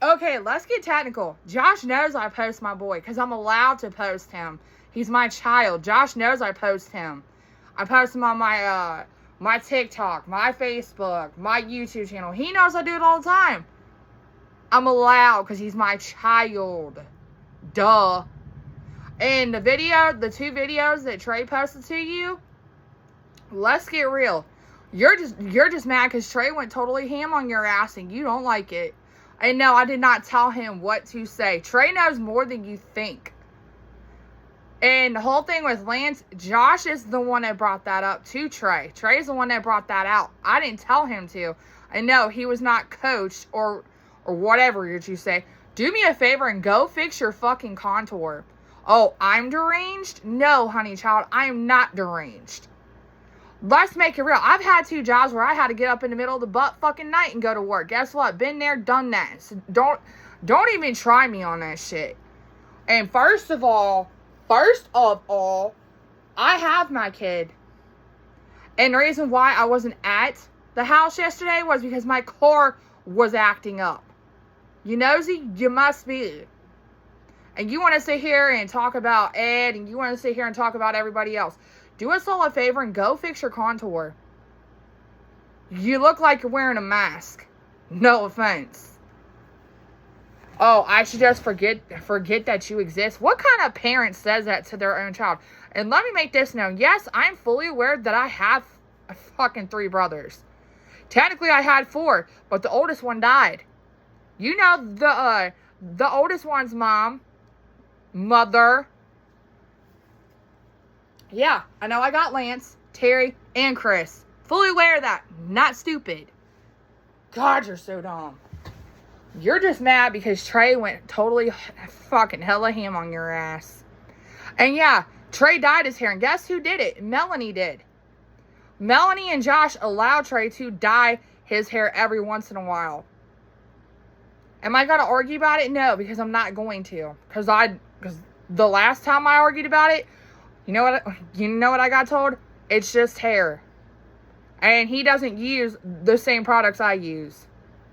Okay, let's get technical. Josh knows I post my boy because I'm allowed to post him. He's my child. Josh knows I post him. I post him on my TikTok, my Facebook, my YouTube channel. He knows I do it all the time. I'm allowed because he's my child. Duh. And the two videos that Trey posted to you, let's get real. You're just mad because Trey went totally ham on your ass and you don't like it. And no, I did not tell him what to say. Trey knows more than you think. And the whole thing with Lance, Josh is the one that brought that up to Trey. Trey's the one that brought that out. I didn't tell him to. And no, he was not coached or whatever you say. Do me a favor and go fix your fucking contour. Oh, I'm deranged? No, honey child, I am not deranged. Let's make it real. I've had 2 jobs where I had to get up in the middle of the butt fucking night and go to work. Guess what? Been there, done that. So don't even try me on that shit. And first of all, I have my kid. And the reason why I wasn't at the house yesterday was because my car was acting up. You nosy? You must be. And you want to sit here and talk about Ed, and you want to sit here and talk about everybody else. Do us all a favor and go fix your contour. You look like you're wearing a mask. No offense. Oh, I should just forget that you exist. What kind of parent says that to their own child? And let me make this known. Yes, I'm fully aware that I have fucking 3 brothers. Technically, I had 4, but the oldest one died. You know, the oldest one's mother. Yeah, I know I got Lance, Terry, and Chris. Fully aware of that. Not stupid. God, you're so dumb. You're just mad because Trey went totally fucking hella ham on your ass. And yeah, Trey dyed his hair. And guess who did it? Melanie did. Melanie and Josh allowed Trey to dye his hair every once in a while. Am I going to argue about it? No, because I'm not going to. Because the last time I argued about it, you know what I got told? It's just hair. And he doesn't use the same products I use.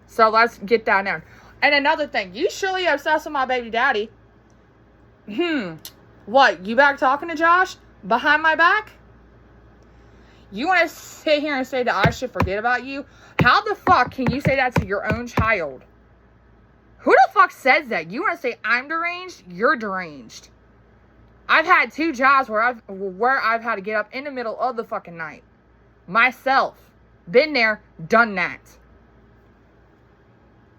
So let's get that down. And another thing, you surely obsessed with my baby daddy. What, you back talking to Josh? Behind my back? You want to sit here and say that I should forget about you? How the fuck can you say that to your own child? Who the fuck says that? You want to say I'm deranged? You're deranged. I've had 2 jobs where I've had to get up in the middle of the fucking night. Myself. Been there, done that.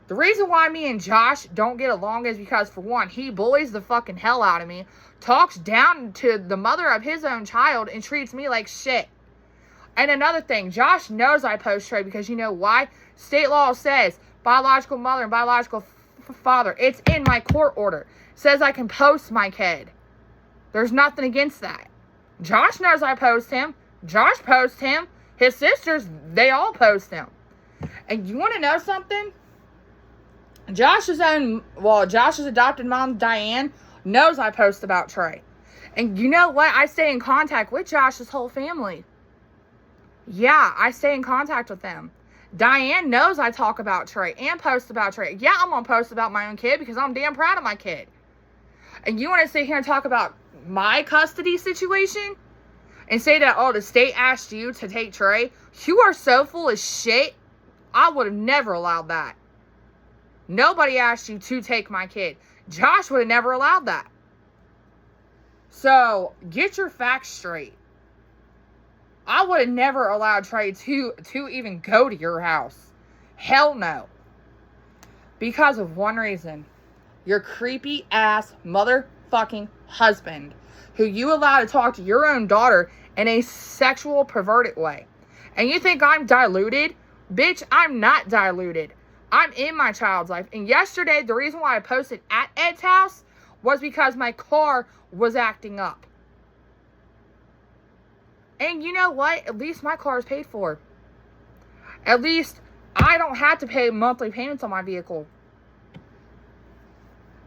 The reason why me and Josh don't get along is because, for one, he bullies the fucking hell out of me, talks down to the mother of his own child, and treats me like shit. And another thing, Josh knows I post Trey because you know why? State law says biological mother and biological father. It's in my court order. It says I can post my kid. There's nothing against that. Josh knows I post him. Josh posts him. His sisters, they all post him. And you want to know something? Josh's adopted mom, Diane, knows I post about Trey. And you know what? I stay in contact with Josh's whole family. Yeah, I stay in contact with them. Diane knows I talk about Trey and post about Trey. Yeah, I'm going to post about my own kid because I'm damn proud of my kid. And you want to sit here and talk about my custody situation and say that, oh, the state asked you to take Trey? You are so full of shit. I would have never allowed that. Nobody asked you to take my kid. Josh would have never allowed that. So, get your facts straight. I would have never allowed Trey to even go to your house. Hell no. Because of one reason. Your creepy ass motherfucking husband, who you allow to talk to your own daughter in a sexual perverted way. And you think I'm diluted? Bitch, I'm not diluted. I'm in my child's life. And yesterday, the reason why I posted at Ed's house was because my car was acting up. And you know what? At least my car is paid for. At least I don't have to pay monthly payments on my vehicle.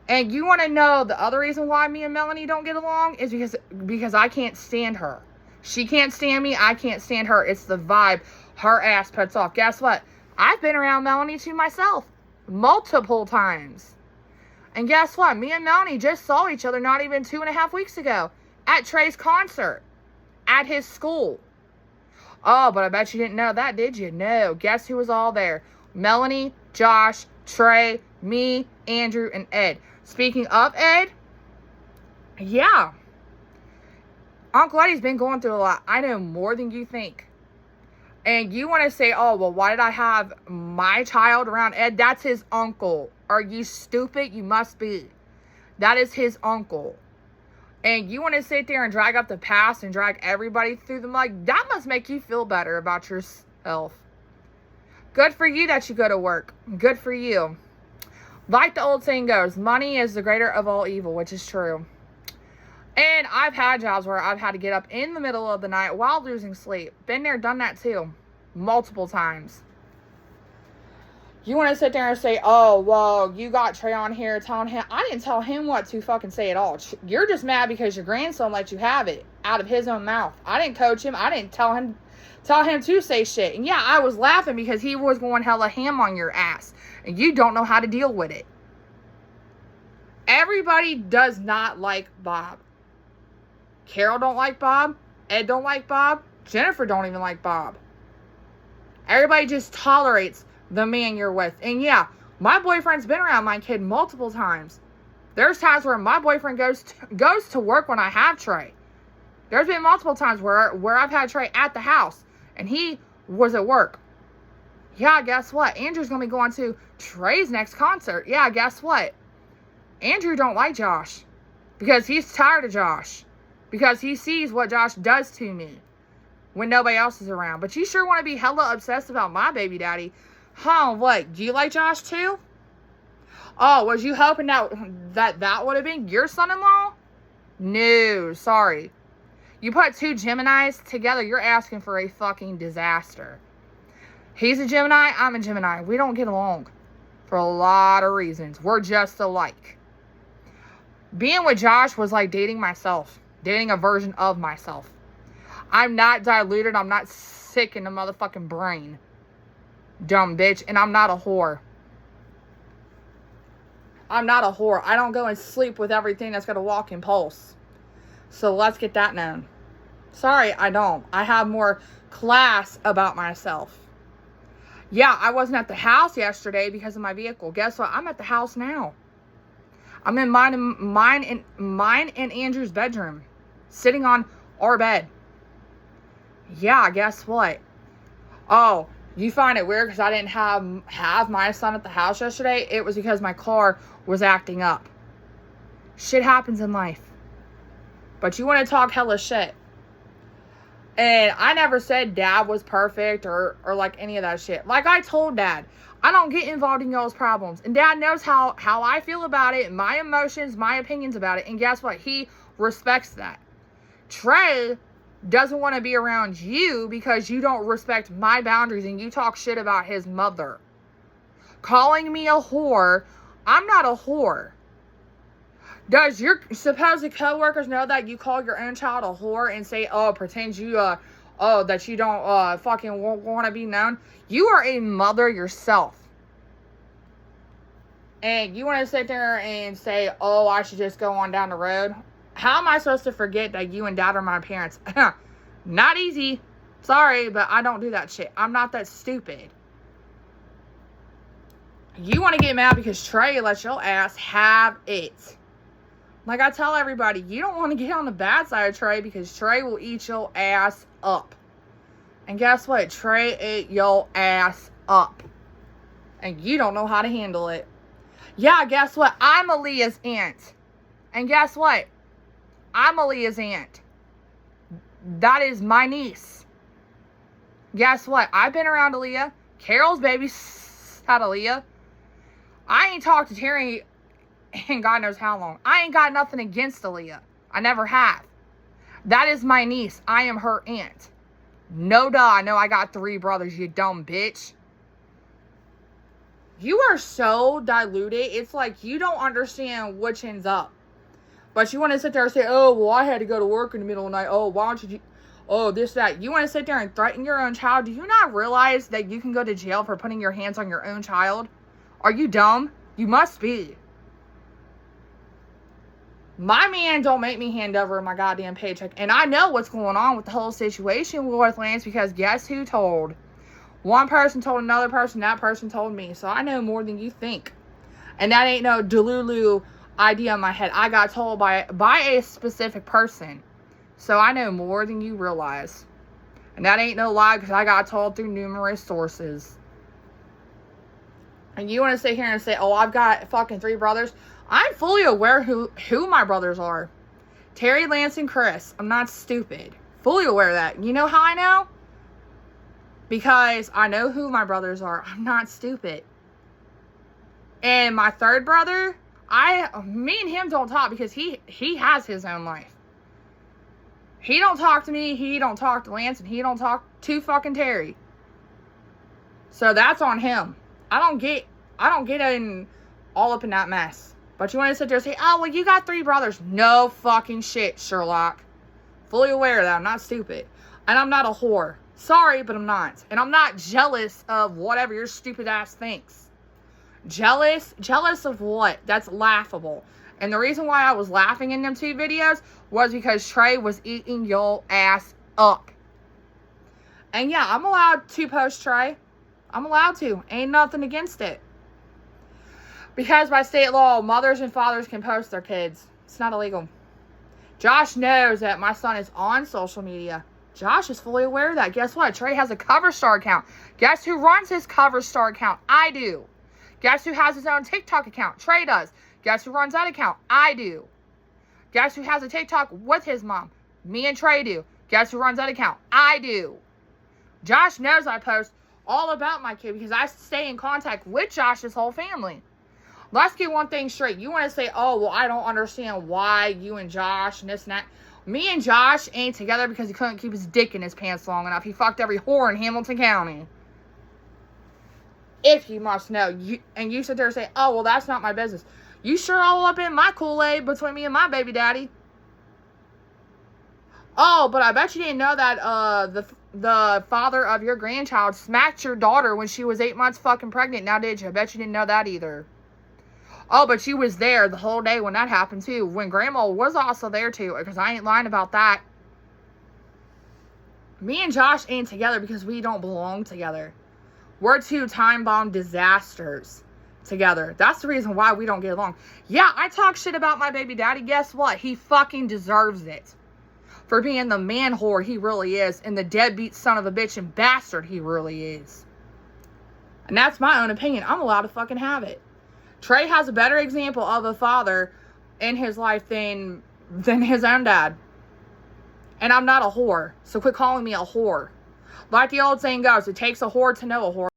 And you want to know the other reason why me and Melanie don't get along is because I can't stand her. She can't stand me. I can't stand her. It's the vibe her ass puts off. Guess what? I've been around Melanie too myself. multiple times. And guess what? Me and Melanie just saw each other not even 2.5 weeks ago at Trey's concert at his school. Oh, but I bet you didn't know that, did you? No. Guess who was all there? Melanie, Josh, Trey, me, Andrew, and Ed. Speaking of Ed, yeah. Uncle Eddie's been going through a lot. I know more than you think. And you want to say, oh, well, why did I have my child around Ed? That's his uncle. Are you stupid? You must be. That is his uncle. And you want to sit there and drag up the past and drag everybody through the mud? That must make you feel better about yourself. Good for you that you go to work. Good for you. Like the old saying goes, money is the greater of all evil, which is true. And I've had jobs where I've had to get up in the middle of the night while losing sleep. Been there, done that too. Multiple times. You want to sit there and say, oh, well, you got Trey on here telling him. I didn't tell him what to fucking say at all. You're just mad because your grandson let you have it out of his own mouth. I didn't coach him. I didn't tell him to say shit. And yeah, I was laughing because he was going hella ham on your ass. And you don't know how to deal with it. Everybody does not like Bob. Carol don't like Bob. Ed don't like Bob. Jennifer don't even like Bob. Everybody just tolerates the man you're with. And yeah, my boyfriend's been around my kid multiple times. There's times where my boyfriend goes to work when I have Trey. There's been multiple times where I've had Trey at the house and he was at work. Yeah, guess what? Andrew's going to be going to Trey's next concert. Yeah, guess what? Andrew don't like Josh because he's tired of Josh. Because he sees what Josh does to me when nobody else is around. But you sure want to be hella obsessed about my baby daddy. Huh, what? Do you like Josh too? Oh, was you hoping that would have been your son-in-law? No, sorry. You put two Geminis together, you're asking for a fucking disaster. He's a Gemini, I'm a Gemini. We don't get along for a lot of reasons. We're just alike. Being with Josh was like dating myself. Dating a version of myself. I'm not diluted. I'm not sick in the motherfucking brain. Dumb bitch. And I'm not a whore. I'm not a whore. I don't go and sleep with everything that's got a walking pulse. So let's get that known. Sorry, I don't. I have more class about myself. Yeah, I wasn't at the house yesterday because of my vehicle. Guess what? I'm at the house now. I'm in mine and Andrew's bedroom. Sitting on our bed. Yeah, guess what? Oh, you find it weird because I didn't have my son at the house yesterday? It was because my car was acting up. Shit happens in life. But you want to talk hella shit. And I never said Dad was perfect or like any of that shit. Like I told Dad, I don't get involved in y'all's problems. And Dad knows how I feel about it, my emotions, my opinions about it. And guess what? He respects that. Trey doesn't want to be around you because you don't respect my boundaries and you talk shit about his mother. Calling me a whore. I'm not a whore. Does your supposed co-workers know that you call your own child a whore and say, oh, pretend you, that you don't, fucking want to be known? You are a mother yourself. And you want to sit there and say, oh, I should just go on down the road? How am I supposed to forget that you and Dad are my parents? Not easy. Sorry, but I don't do that shit. I'm not that stupid. You want to get mad because Trey lets your ass have it. Like I tell everybody, you don't want to get on the bad side of Trey because Trey will eat your ass up. And guess what? Trey ate your ass up. And you don't know how to handle it. Yeah, guess what? I'm Aaliyah's aunt. And guess what? I'm Aaliyah's aunt. That is my niece. Guess what? I've been around Aaliyah. Carol's babysat Aaliyah. I ain't talked to Terry in God knows how long. I ain't got nothing against Aaliyah. I never have. That is my niece. I am her aunt. No duh. I know I got 3 brothers, you dumb bitch. You are so diluted. It's like you don't understand which end's up. But you want to sit there and say, oh, well, I had to go to work in the middle of the night. Oh, why don't you... Oh, this, that. You want to sit there and threaten your own child? Do you not realize that you can go to jail for putting your hands on your own child? Are you dumb? You must be. My man don't make me hand over my goddamn paycheck. And I know what's going on with the whole situation with Lance, because guess who told? One person told another person, that person told me. So I know more than you think. And that ain't no delulu idea in my head. I got told by a specific person. So I know more than you realize. And that ain't no lie, because I got told through numerous sources. And you want to sit here and say, oh, I've got fucking 3 brothers. I'm fully aware who my brothers are. Terry, Lance, and Chris. I'm not stupid. Fully aware of that. You know how I know? Because I know who my brothers are. I'm not stupid. And my 3rd brother, me and him don't talk because he has his own life. He don't talk to me, he don't talk to Lance, and he don't talk to fucking Terry. So that's on him. I don't get in all up in that mess. But you want to sit there and say, oh, well, you got 3 brothers. No fucking shit, Sherlock. Fully aware of that. I'm not stupid. And I'm not a whore. Sorry, but I'm not. And I'm not jealous of whatever your stupid ass thinks. Jealous? Jealous of what? That's laughable. And the reason why I was laughing in them 2 videos was because Trey was eating your ass up. And yeah, I'm allowed to post Trey. I'm allowed to. Ain't nothing against it. Because by state law, mothers and fathers can post their kids. It's not illegal. Josh knows that my son is on social media. Josh is fully aware of that. Guess what? Trey has a Cover Star account. Guess who runs his Cover Star account? I do. Guess who has his own TikTok account? Trey does. Guess who runs that account? I do. Guess who has a TikTok with his mom? Me and Trey do. Guess who runs that account? I do. Josh knows I post all about my kid because I stay in contact with Josh's whole family. Let's get one thing straight. You want to say, oh, well, I don't understand why you and Josh and this and that. Me and Josh ain't together because he couldn't keep his dick in his pants long enough. He fucked every whore in Hamilton County. If you must know. You sit there and say, oh, well, that's not my business. You sure all up in my Kool-Aid between me and my baby daddy. Oh, but I bet you didn't know that the father of your grandchild smacked your daughter when she was 8 months fucking pregnant. Now, did you? I bet you didn't know that either. Oh, but you was there the whole day when that happened, too. When Grandma was also there, too. Because I ain't lying about that. Me and Josh ain't together because we don't belong together. We're 2 time-bomb disasters together. That's the reason why we don't get along. Yeah, I talk shit about my baby daddy. Guess what? He fucking deserves it. For being the man whore he really is. And the deadbeat son of a bitch and bastard he really is. And that's my own opinion. I'm allowed to fucking have it. Trey has a better example of a father in his life than his own dad. And I'm not a whore. So quit calling me a whore. Like the old saying goes, it takes a whore to know a whore.